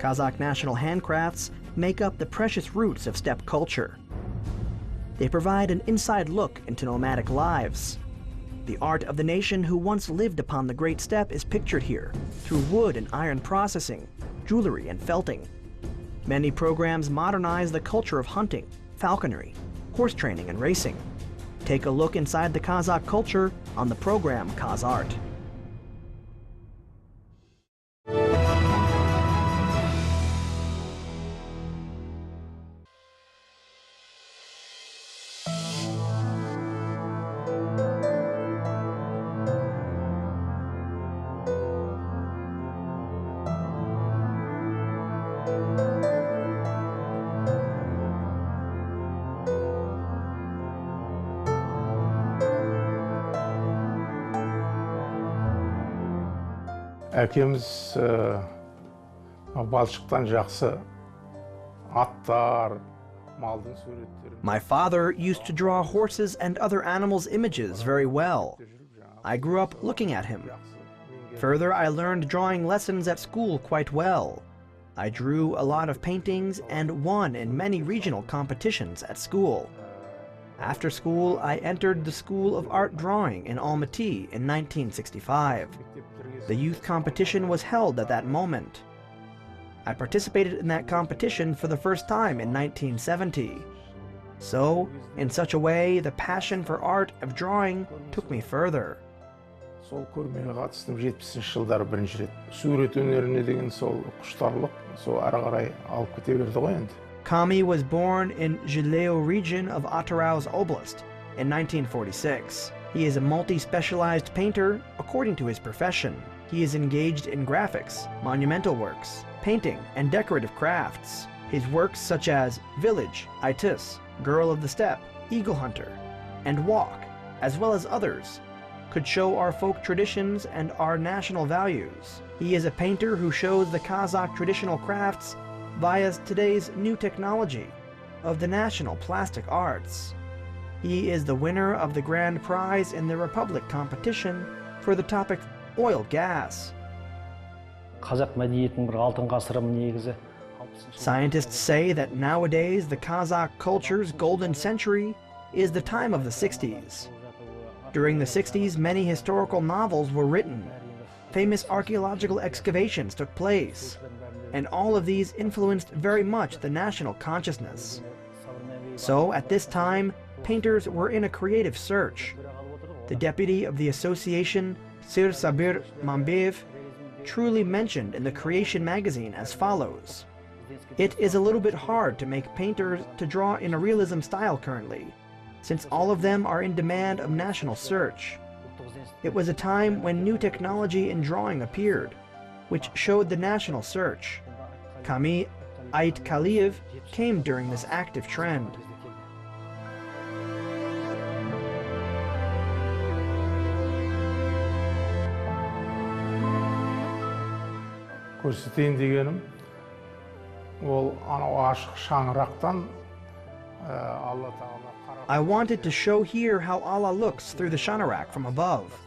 Kazakh national handcrafts make up the precious roots of steppe culture. They provide an inside look into nomadic lives. The art of the nation who once lived upon the great steppe is pictured here through wood and iron processing, jewelry and felting. Many programs modernize the culture of hunting, falconry, horse training and racing. Take a look inside the Kazakh culture on the program KazArt. Әкеміз балшықтан жақсы аттар, малдың суреттері. My father used to draw horses and other animals' images very well. I grew up looking at him. Further, I learned drawing lessons at school quite well. I drew a lot of paintings and won in many regional competitions at school. After school, I entered the School of Art Drawing in Almaty in 1965. The youth competition was held at that moment. I participated in that competition for the first time in 1970. So, in such a way, the passion for art of drawing took me further. Сол көрмеге қатыстым 70-ші жылдары бірінші рет. Сурет өнеріне деген сол құштарлық, сол ары қарай алып кете берді ғой енді. Kami was born in Joly region of Atarauz Oblast in 1946. He is a multi-specialized painter according to his profession. He is engaged in graphics, monumental works, painting, and decorative crafts. His works such as Village, Itis, Girl of the Steppe, Eagle Hunter, and Walk, as well as others, could show our folk traditions and our national values. He is a painter who shows the Kazakh traditional crafts via today's new technology of the national plastic arts. He is the winner of the grand prize in the Republic competition for the topic oil gas. Kazakh мәдениетінің бір алтын ғасыры негізі. Scientists say that nowadays the Kazakh culture's golden century is the time of the 60s. During the 60s, many historical novels were written. Famous archaeological excavations took place. And all of these influenced very much the national consciousness. So, at this time, painters were in a creative search. The deputy of the association, Sir Sabir Mambev, truly mentioned in the Creation magazine as follows: "It is a little bit hard to make painters to draw in a realism style currently, since all of them are in demand of national search. It was a time when new technology in drawing appeared, which showed the national search. Kami Aitkaliyev came during this active trend." Көрсетейін дегенім, ол анау ашық шаңырақтан Алла Тағала. I wanted to show here how Allah looks through the shanarak from above.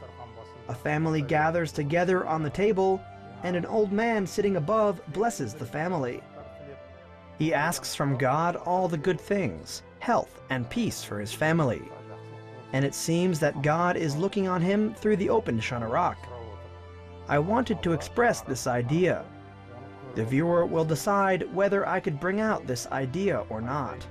A family gathers together on the table, and an old man sitting above blesses the family. He asks from God all the good things, health and peace for his family. And it seems that God is looking on him through the open shanarak. I wanted to express this idea. The viewer will decide whether I could bring out this idea or not.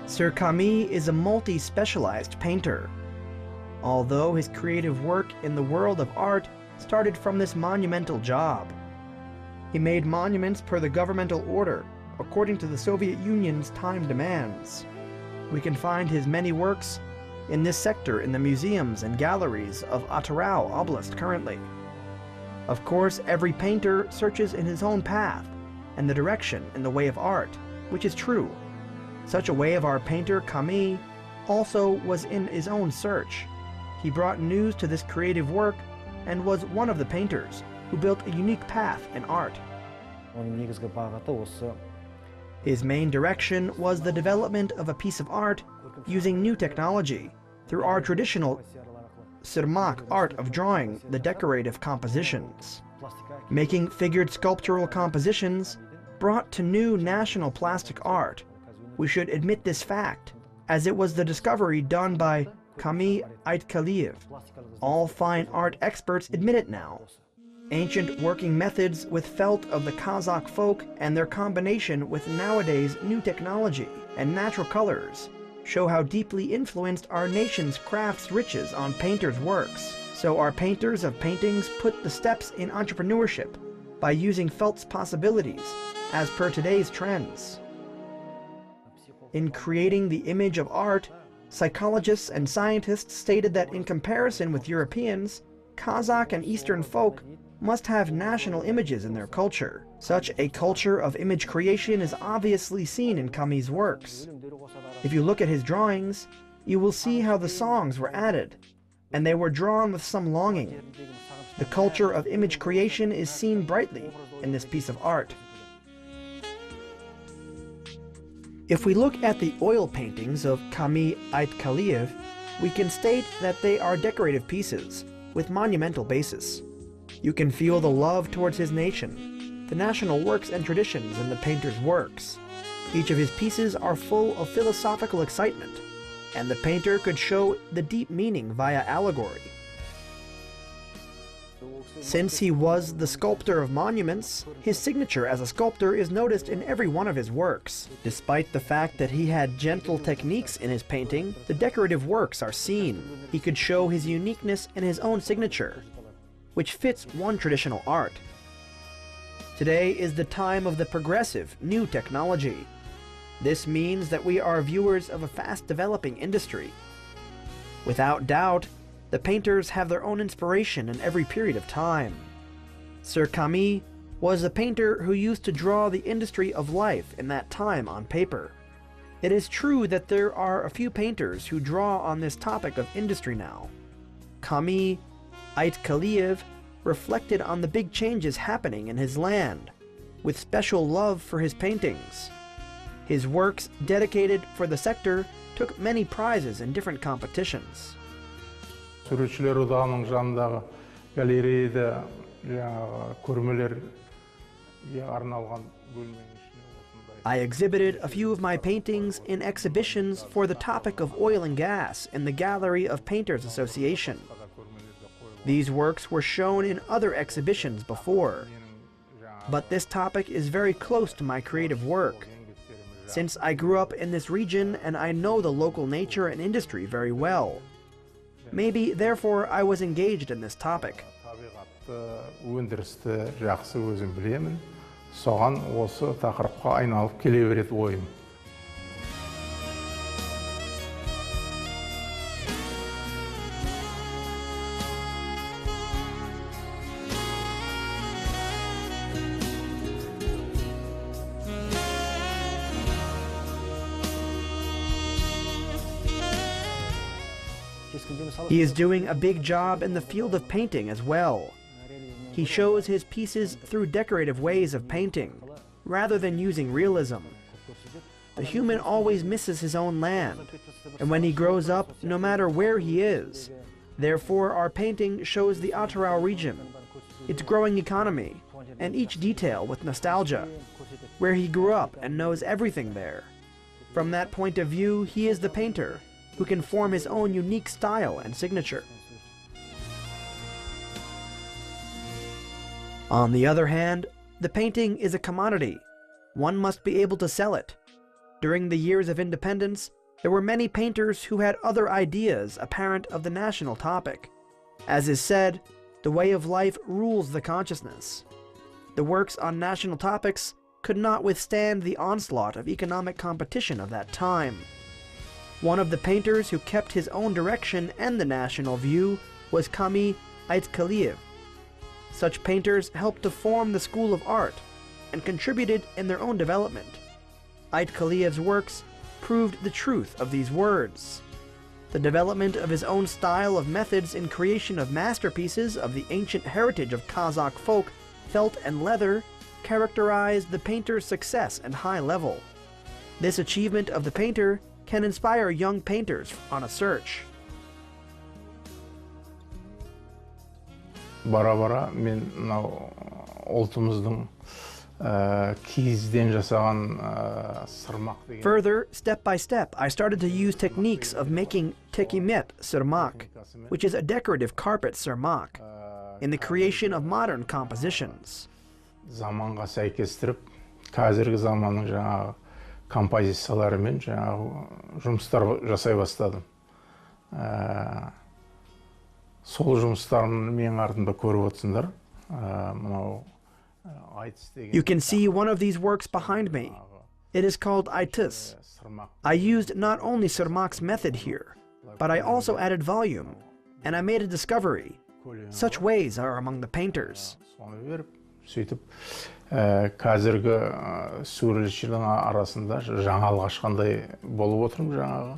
Sir Kami is a multi-specialized painter. Although his creative work in the world of art started from this monumental job. He made monuments per the governmental order, according to the Soviet Union's time demands. We can find his many works in this sector in the museums and galleries of Atarauz Oblast currently. Of course, every painter searches in his own path and the direction in the way of art, which is true. Such a way of our painter, Kami, also was in his own search. He brought news to this creative work and was one of the painters who built a unique path in art. His main direction was the development of a piece of art using new technology through our traditional Sirmak art of drawing the decorative compositions. Making figured sculptural compositions brought to new national plastic art. We should admit this fact, as it was the discovery done by Kami Aitkaliyev. All fine art experts admit it now. Ancient working methods with felt of the Kazakh folk and their combination with nowadays new technology and natural colors show how deeply influenced our nation's crafts riches on painters' works. So our painters of paintings put the steps in entrepreneurship by using felt's possibilities as per today's trends. In creating the image of art, psychologists and scientists stated that in comparison with Europeans, Kazakh and Eastern folk must have national images in their culture. Such a culture of image creation is obviously seen in Kami's works. If you look at his drawings, you will see how the songs were added, and they were drawn with some longing. The culture of image creation is seen brightly in this piece of art. If we look at the oil paintings of Kami Aitkaliyev, we can state that they are decorative pieces with monumental basis. You can feel the love towards his nation, the national works and traditions in the painter's works. Each of his pieces are full of philosophical excitement, and the painter could show the deep meaning via allegory. Since he was the sculptor of monuments, his signature as a sculptor is noticed in every one of his works. Despite the fact that he had gentle techniques in his painting, the decorative works are seen. He could show his uniqueness in his own signature, which fits one traditional art. Today is the time of the progressive, new technology. This means that we are viewers of a fast-developing industry. Without doubt, the painters have their own inspiration in every period of time. Sir Kami was a painter who used to draw the industry of life in that time on paper. It is true that there are a few painters who draw on this topic of industry now. Kami Aitkaliyev reflected on the big changes happening in his land, with special love for his paintings. His works dedicated for the sector took many prizes in different competitions. Суретшілер одағының жанындағы галереяда көрмелерге арналған бөлменің ішіне осындай. I exhibited a few of my paintings in exhibitions for the topic of oil and gas in the Gallery of Painters Association. These works were shown in other exhibitions before, but this topic is very close to my creative work, since I grew up in this region and I know the local nature and industry very well. Maybe, therefore, I was engaged in this topic. Өндірісті жақсы өзім білемін. Соған осы тақырыпқа айналып келе береді ойым. He is doing a big job in the field of painting as well. He shows his pieces through decorative ways of painting, rather than using realism. The human always misses his own land, and when he grows up, no matter where he is. Therefore, our painting shows the Atyrau region, its growing economy, and each detail with nostalgia, where he grew up and knows everything there. From that point of view, he is the painter, who can form his own unique style and signature. On the other hand, the painting is a commodity. One must be able to sell it. During the years of independence, there were many painters who had other ideas apparent of the national topic. As is said, the way of life rules the consciousness. The works on national topics could not withstand the onslaught of economic competition of that time. One of the painters who kept his own direction and the national view was Kami Aitkaliyev. Such painters helped to form the school of art and contributed in their own development. Aitkaliev's works proved the truth of these words. The development of his own style of methods in creation of masterpieces of the ancient heritage of Kazakh folk, felt and leather, characterized the painter's success and high level. This achievement of the painter can inspire young painters on a search. Бара-бара мен мынау ұлтымыздың киізден жасаған сырмақ деген. Further, step by step, I started to use techniques of making tekimet sırmak, which is a decorative carpet sırmak, in the creation of modern compositions. Заманға сәйкестіріп, қазіргі заманның жаңағы композицияларымен жаңағы жұмыстар жасай бастадым. Сол жұмыстарын мен артында көріп отырсыңдар. Мынау You can see one of these works behind me. It is called Aitis. I used not only Sırmak's method here, but I also added volume, and I made a discovery. Such ways are among the painters. Сөйтіп, қазіргі суретшілердің арасында жаңалық ашқандай болып отырмын жаңағы.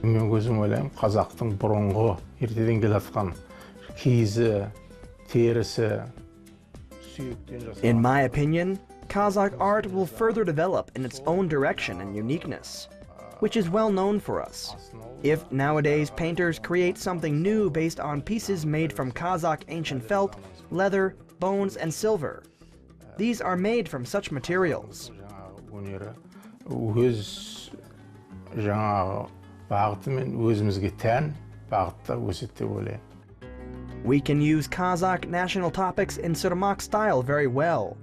Мен өзім ойлаймын, қазақтың бұрынғы ертеден келе жатқан киізі, терісі, сүйектен жасалған. In my opinion, Kazakh art will further develop in its own direction and uniqueness, which is well known for us. If nowadays painters create something new based on pieces made from Kazakh ancient felt, leather, bones, and silver, these are made from such materials. Өз жаңағы бағытымен өзімізге тән бағытта өседі деп ойлаймын. We can use Kazakh national topics in Sırmak style very well.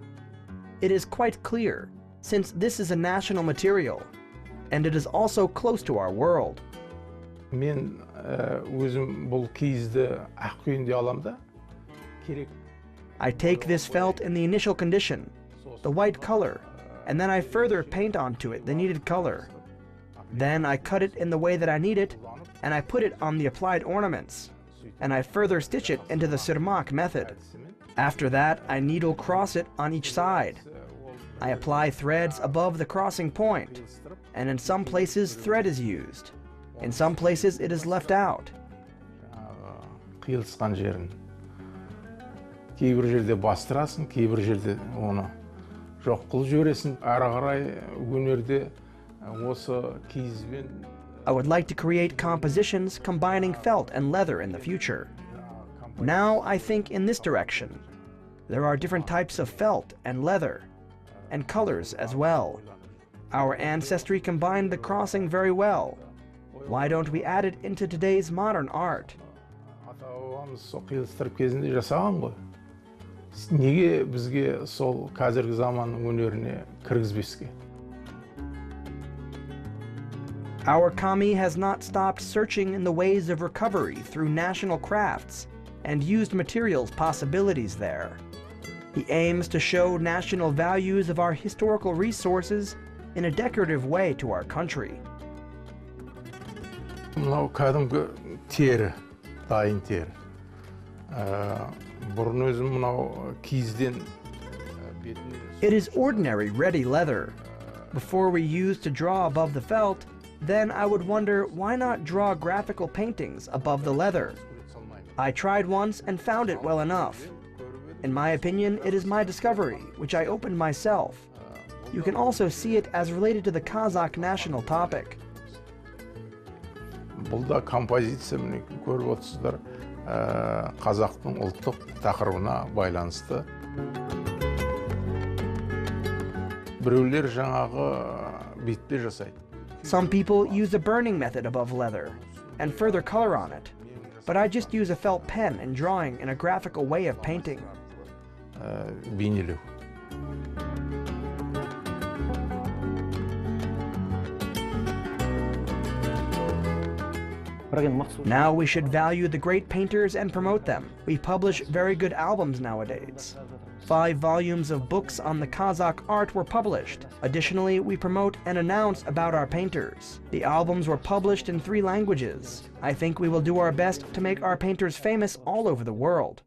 It is quite clear, since this is a national material, and it is also close to our world. Мен өзім бұл киізді ақ күйінде аламын да, керек. I take this felt in the initial condition, the white color, and then I further paint onto it the needed color. Then I cut it in the way that I need it, and I put it on the applied ornaments, and I further stitch it into the Sırmak method. After that, I needle cross it on each side. I apply threads above the crossing point, and in some places thread is used. In some places it is left out. Қиылысқан жерін. Кейбір жерде бастырасың, кейбір жерде оны жоқ қылып жібересің. Ары қарай өнерде осы киізбен. I would like to create compositions combining felt and leather in the future. Now I think in this direction. There are different types of felt and leather, and colors as well. Our ancestry combined the crossing very well. Why don't we add it into today's modern art? Ата-бабамыз сол қиылыстырып кезінде жасаған ғой. Неге бізге сол қазіргі заманның өнеріне кіргізбеске? Our Kami has not stopped searching in the ways of recovery through national crafts and used materials possibilities there. He aims to show national values of our historical resources in a decorative way to our country. Мынау кәдімгі тері, дайын тері. Бұрын өзім мынау киізден It is ordinary ready leather. Before we used to draw above the felt, then I would wonder why not draw graphical paintings above the leather. I tried once and found it well enough. In my opinion, it is my discovery, which I opened myself. You can also see it as related to the Kazakh national topic. Бұл да композиция, міне көріп отырсыздар, қазақтың ұлттық тақырыбына байланысты. Біреулер жаңағы бетпе жасайды. Some people use a burning method above leather and further color on it, but I just use a felt pen and drawing in a graphical way of painting. Бейнелеу. Now we should value the great painters and promote them. We publish very good albums nowadays. 5 volumes of books on the Kazakh art were published. Additionally, we promote and announce about our painters. The albums were published in 3 languages. I think we will do our best to make our painters famous all over the world.